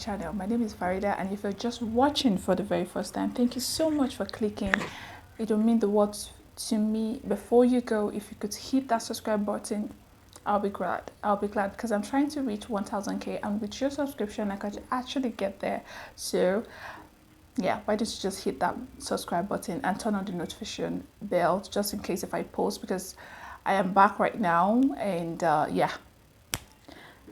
channel. My name is Farida, and if you're just watching for the very first time, thank you so much for clicking. It will mean the world to me. Before you go, if you could hit that subscribe button, I'll be glad. I'll be glad because I'm trying to reach 1000k, and with your subscription I could actually get there. So yeah, why don't you just hit that subscribe button and turn on the notification bell just in case if I post, because I am back right now, and yeah,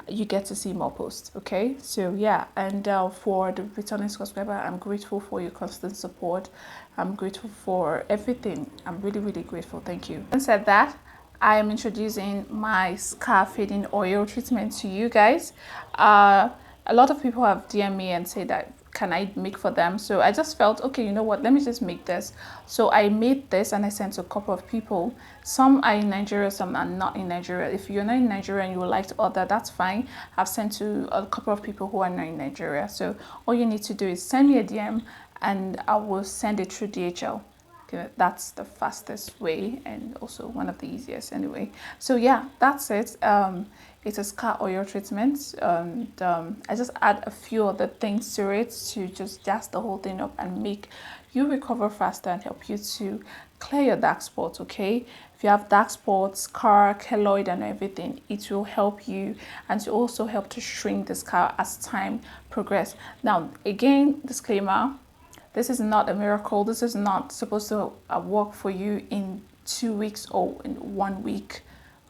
you get to see more posts. Okay, so yeah, and for the returning subscriber, I'm grateful for your constant support. I'm grateful for everything. I'm really grateful. Thank you. And said that, I am introducing my scarf fading oil treatment to you guys. A lot of people have DM'd me and say that can I make for them, so I just felt, okay, you know what, let me just make this. So I made this and I sent to a couple of people. Some are in Nigeria, some are not in Nigeria. If you're not in Nigeria and you would like to order, that's fine. I've sent to a couple of people who are not in Nigeria, so all you need to do is send me a DM and I will send it through DHL. Okay, that's the fastest way and also one of the easiest anyway. So yeah, that's it. It's a scar oil treatment, and I just add a few other things to it to just jazz the whole thing up and make you recover faster and help you to clear your dark spots. Okay, if you have dark spots, scar, keloid and everything, it will help you, and to also help to shrink the scar as time progresses. Now again, disclaimer, this is not a miracle. This is not supposed to work for you in 2 weeks or in 1 week.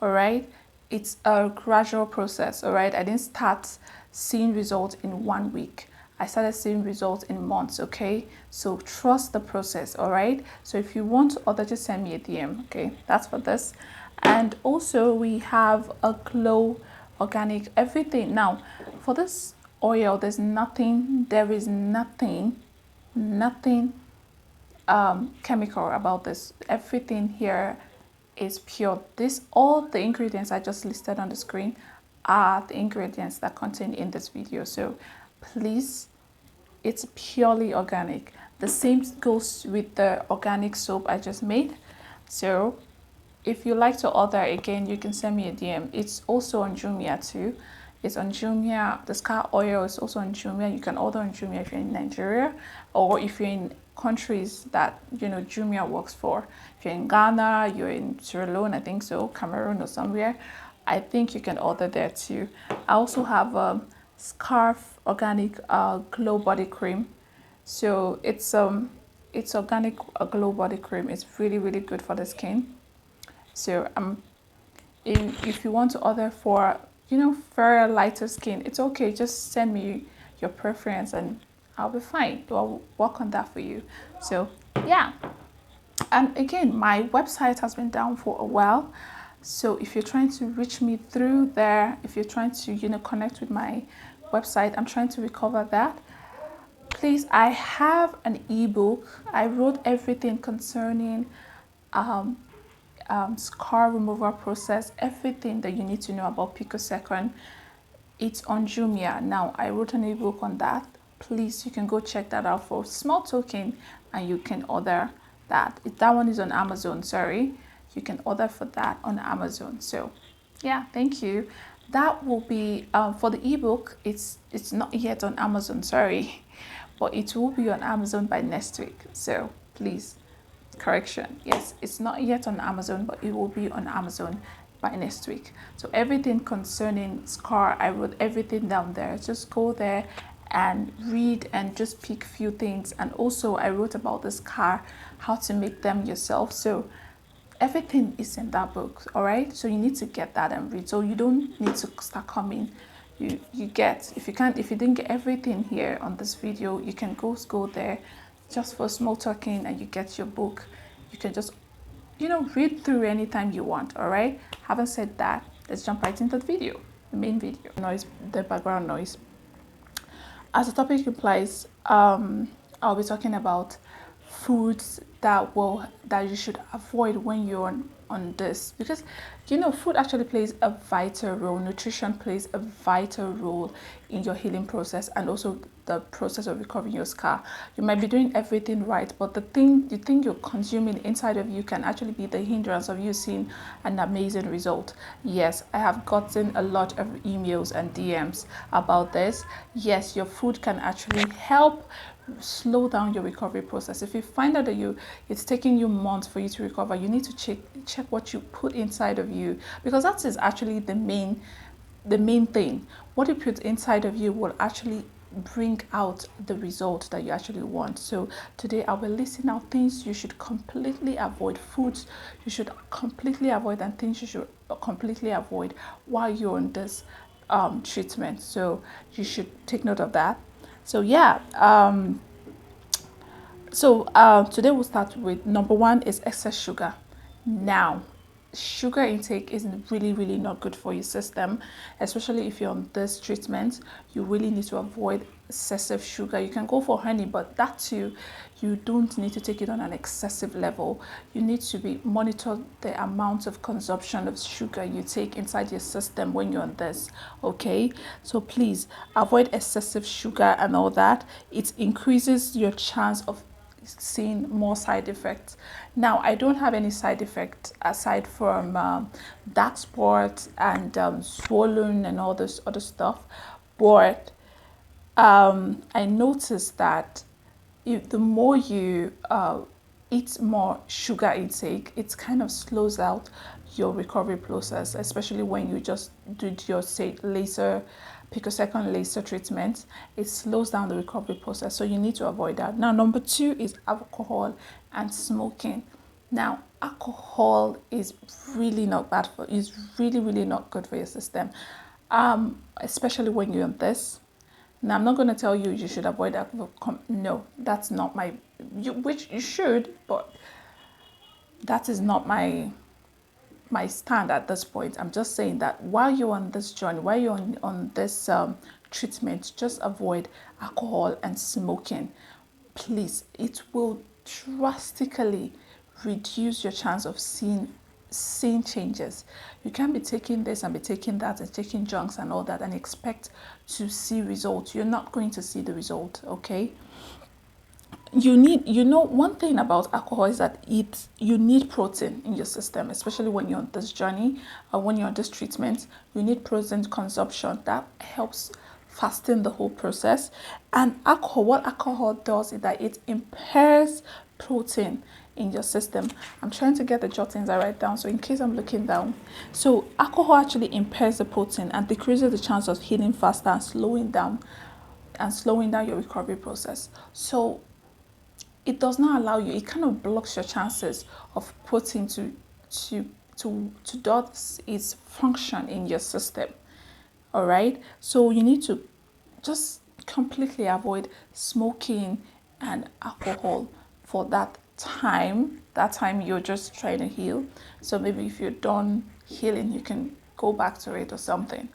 All right, it's a gradual process. All right, I didn't start seeing results in 1 week. I started seeing results in months. Okay, so trust the process. All right, so if you want to order, just send me a DM. Okay, that's for this. And also we have a glow organic everything. Now for this oil, there is nothing chemical about this. Everything here is pure. This, all the ingredients I just listed on the screen are the ingredients that contain in this video, so please, it's purely organic. The same goes with the organic soap I just made. So if you like to order, again, you can send me a DM. It's also on Jumia too. It's on Jumia. The scar oil is also on Jumia. You can order on Jumia if you're in Nigeria, or if you're in countries that, you know, Jumia works for. If you're in Ghana, you're in Sierra Leone, I think so, Cameroon or somewhere, I think you can order there too. I also have a scarf organic glow body cream. So it's organic glow body cream. It's really good for the skin. So if you want to order for, you know, fairer, lighter skin, it's okay. Just send me your preference and I'll be fine. I'll work on that for you. So yeah. And again, my website has been down for a while. So if you're trying to reach me through there, if you're trying to, you know, connect with my website, I'm trying to recover that. Please, I have an ebook. I wrote everything concerning scar removal process, everything that you need to know about picosecond. It's on Jumia. Now I wrote an ebook on that. Please, you can go check that out for a small token and you can order that. That one is on Amazon, sorry. You can order for that on Amazon. So yeah, thank you. That will be for the ebook. It's not yet on Amazon, sorry, but it will be on Amazon by next week. So please, correction, yes, it's not yet on Amazon, but it will be on Amazon by next week. So everything concerning scar, I wrote everything down there. Just go there and read and just pick few things. And also I wrote about the scar, how to make them yourself. So everything is in that book. All right, so you need to get that and read. So you don't need to start coming. You get, if you didn't get everything here on this video, you can go there just for small talking and you get your book. You can just, you know, read through anytime you want. All right, having said that, let's jump right into the video, the main video. Noise, the background noise. As the topic implies, I'll be talking about foods that you should avoid when you're on this, because you know food actually plays a vital role, nutrition plays a vital role in your healing process and also the process of recovering your scar. You might be doing everything right, but the thing you're consuming inside of you can actually be the hindrance of you seeing an amazing result. Yes, I have gotten a lot of emails and DMs about this. Yes, your food can actually help slow down your recovery process. If you find out that it's taking you months for you to recover, you need to check what you put inside of you, because that is actually the main thing. What you put inside of you will actually bring out the result that you actually want. So today I will listen out things you should completely avoid, foods you should completely avoid, and things you should completely avoid while you're on this treatment. So you should take note of that. So yeah, today we'll start with number one is excess sugar. Now, sugar intake is really, really not good for your system, especially if you're on this treatment. You really need to avoid excessive sugar. You can go for honey, but that too, you don't need to take it on an excessive level. You need to be monitor the amount of consumption of sugar you take inside your system when you're on this. Okay, so please avoid excessive sugar and all that. It increases your chance of seeing more side effects. Now, I don't have any side effects aside from dark spots and swollen and all this other stuff, but I noticed that the more you eat more sugar intake, it kind of slows out your recovery process, especially when you just do your say laser picosecond laser treatment. It slows down the recovery process, so you need to avoid that. Now number two is alcohol and smoking. Now alcohol is really not bad for, is really not good for your system, especially when you're on this. Now, I'm not going to tell you you should avoid alcohol. No, that's not which you should, but that is not my stand at this point. I'm just saying that while you're on this journey, while you're on this treatment, just avoid alcohol and smoking. Please, it will drastically reduce your chance of seeing changes. You can't be taking this and be taking that and taking junks and all that and expect to see results. You're not going to see the result, okay? One thing about alcohol is that you need protein in your system, especially when you're on this journey or when you're on this treatment. You need protein consumption. That helps fasten the whole process. And what alcohol does is that it impairs protein in your system. I'm trying to get the jottings I write down, so in case I'm looking down. So alcohol actually impairs the protein and decreases the chance of healing faster and slowing down your recovery process. So it does not allow you, it kind of blocks your chances of protein to do its function in your system. All right, so you need to just completely avoid smoking and alcohol for that time you're just trying to heal. So maybe if you're done healing, you can go back to it or something,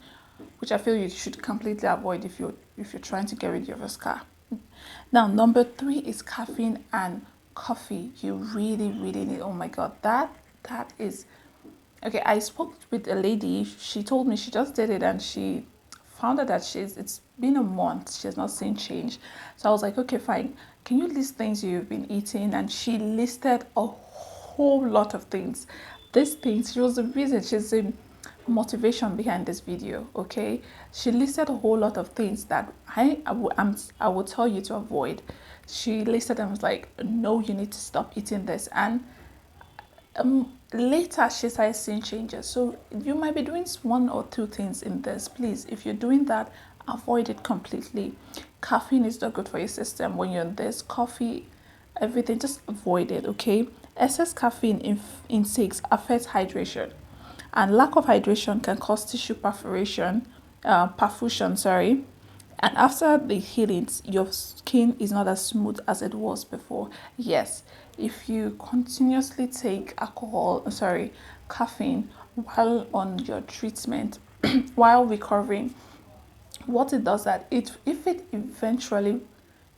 which I feel you should completely avoid if you're trying to get rid of your scar. Now number three is caffeine and coffee. You really need, oh my god, that is okay. I spoke with a lady. She told me she just did it and she found out that it's been a month, she has not seen change. So I was like, okay, fine, can you list things you've been eating? And she listed a whole lot of things. These things, she was the reason, she's the motivation behind this video. Okay, she listed a whole lot of things that I will tell you to avoid. She listed them, was like, no, you need to stop eating this. And later she started seeing changes. So you might be doing one or two things in this. Please, if you're doing that, avoid it completely. Caffeine is not good for your system when you're on this. Coffee, everything, just avoid it. Okay, excess caffeine intakes affects hydration, and lack of hydration can cause tissue perfusion, sorry. And after the healings, your skin is not as smooth as it was before. Yes, if you continuously take caffeine while on your treatment, while recovering, what it does that if it eventually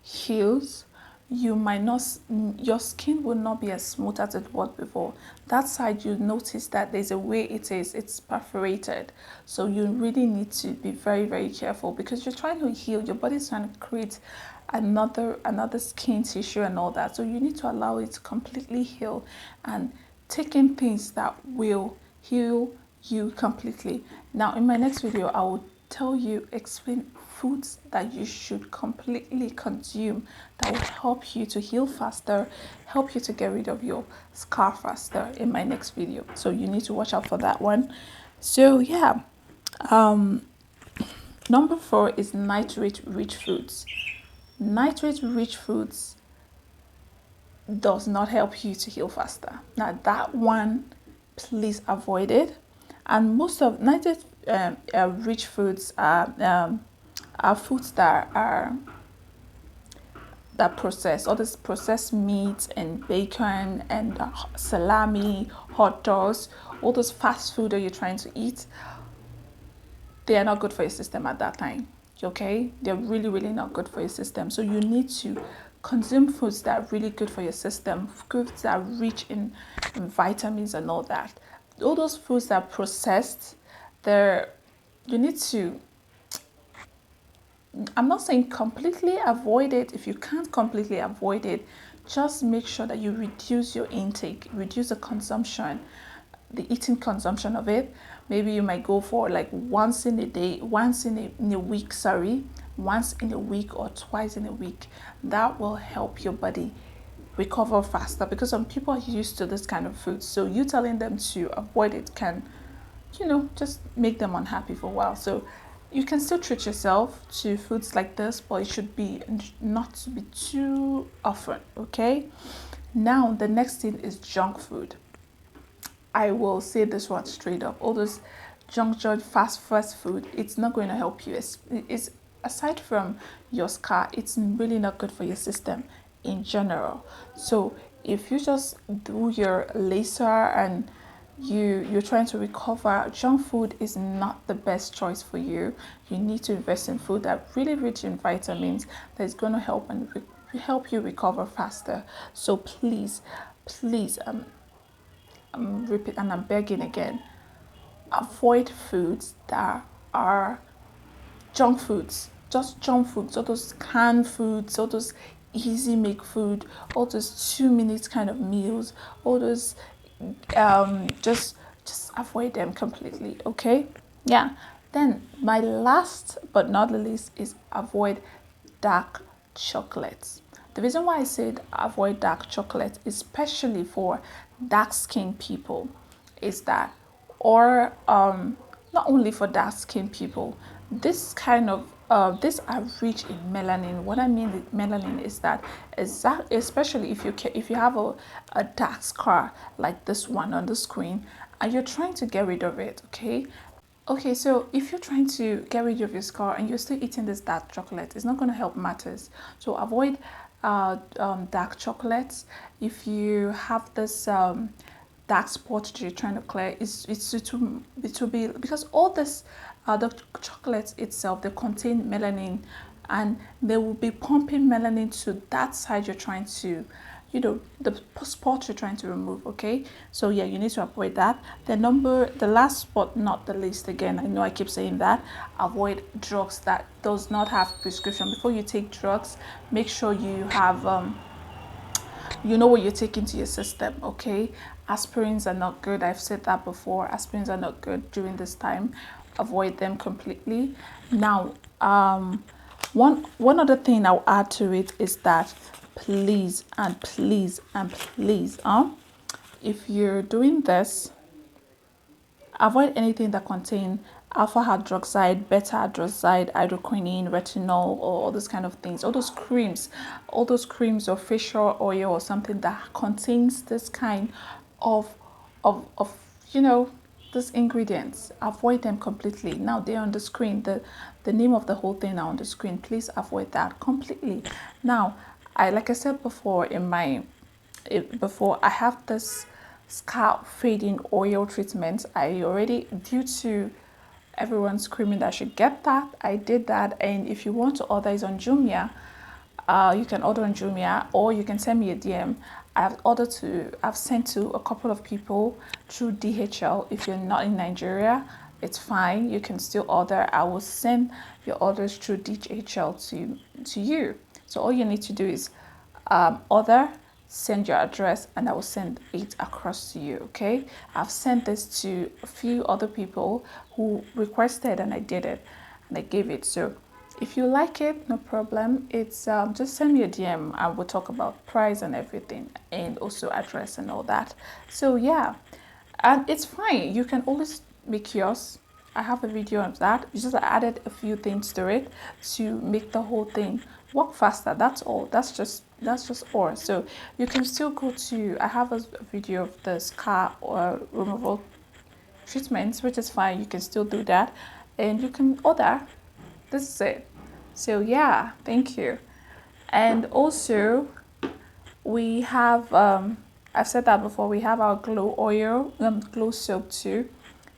heals, you might not, your skin will not be as smooth as it was before. That side, you notice that there's a way it's perforated. So you really need to be very, very careful, because you're trying to heal. Your body's trying to create another skin tissue and all that. So you need to allow it to completely heal, and take in things that will heal you completely. Now, in my next video, I will explain foods that you should completely consume that will help you to heal faster, help you to get rid of your scar faster, in my next video. So you need to watch out for that one. So yeah, number 4 is nitrate rich foods. Nitrate rich foods does not help you to heal faster. Now that one, please avoid it. And most of nitrate rich foods are foods that process all this processed meats and bacon and salami, hot dogs, all those fast food that you're trying to eat. They are not good for your system at that time. Okay, they're really, really not good for your system. So you need to consume foods that are really good for your system, foods that are rich in vitamins and all that. All those foods that are processed, you need to, I'm not saying completely avoid it. If you can't completely avoid it, just make sure that you reduce your intake, reduce the consumption, the eating consumption of it. Maybe you might go for like once in a day, once in a week, once in a week or twice in a week. That will help your body recover faster, because some people are used to this kind of food. So you telling them to avoid it can, just make them unhappy for a while. So you can still treat yourself to foods like this, but it should be not to be too often, okay? Now, the next thing is junk food. I will say this one straight up. All those junk fast food, it's not going to help you. It's aside from your scar, it's really not good for your system in general. So if you just do your laser and you're trying to recover, junk food is not the best choice for you. You need to invest in food that really rich in vitamins, that is going to help you recover faster. So please, repeat, and I'm begging again, avoid foods that are junk foods, just junk foods, all those canned foods, all those easy make food, all those 2 minutes kind of meals, all those just avoid them completely, okay? Yeah. Then my last but not the least is avoid dark chocolates. The reason why I said avoid dark chocolate, especially for dark skinned people, is that, or not only for dark skinned people, this kind of these are rich in melanin. What I mean with melanin is that, especially if you have a dark scar like this one on the screen, and you're trying to get rid of it, okay? Okay, so if you're trying to get rid of your scar and you're still eating this dark chocolate, it's not going to help matters. So avoid dark chocolates. If you have this dark spot that you're trying to clear, it will be, because all this the chocolates itself, they contain melanin, and they will be pumping melanin to that side you're trying to, the spot you're trying to remove, okay? So yeah, you need to avoid that. The last but not the least, again, I know I keep saying that, avoid drugs that does not have prescription. Before you take drugs, make sure you have you know what you're taking to your system, okay? Aspirins are not good. I've said that before. Aspirins are not good during this time. Avoid them completely. Now, one other thing I'll add to it is that please and please and please, if you're doing this, avoid anything that contain alpha hydroxide, beta hydroxide, hydroquinone, retinol, or all those kind of things. All those creams or facial oil or something that contains this kind of these ingredients. Avoid them completely. Now they're on the screen. The name of the whole thing are on the screen. Please avoid that completely. Now, like I said before I have this scalp fading oil treatment. Due to everyone screaming that I should get that, I did that. And if you want to order, it's on Jumia. You can order on Jumia, or you can send me a DM. I've sent to a couple of people through DHL. If you're not in Nigeria, it's fine. You can still order. I will send your orders through DHL to you. So all you need to do is order, send your address, and I will send it across to you. Okay, I've sent this to a few other people who requested, and I did it, and I gave it. So if you like it, no problem. It's just send me a DM and we'll talk about price and everything, and also address and all that. So yeah, and it's fine. You can always make yours. I have a video of that. It's just I added a few things to it to make the whole thing work faster. That's all. That's just all. So you can still go to. I have a video of the scar or removal treatments, which is fine. You can still do that, and you can order. This is it. So yeah, thank you. And also we have I've said that before, we have our glow oil, glow soap too.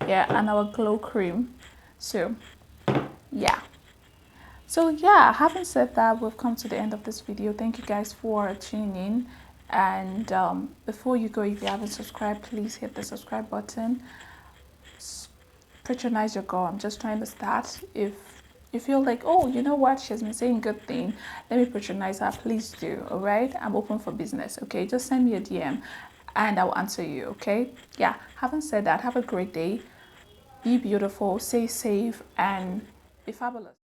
Yeah, and our glow cream. So yeah. So yeah, having said that, we've come to the end of this video. Thank you guys for tuning in. And before you go, if you haven't subscribed, please hit the subscribe button. Patronize your girl. I'm just trying to start. If you feel like, oh, you know what, she's been saying good thing, let me patronize her, please do. All right, I'm open for business. Okay, just send me a DM and I'll answer you. Okay, yeah, having said that, have a great day, be beautiful, stay safe, and be fabulous.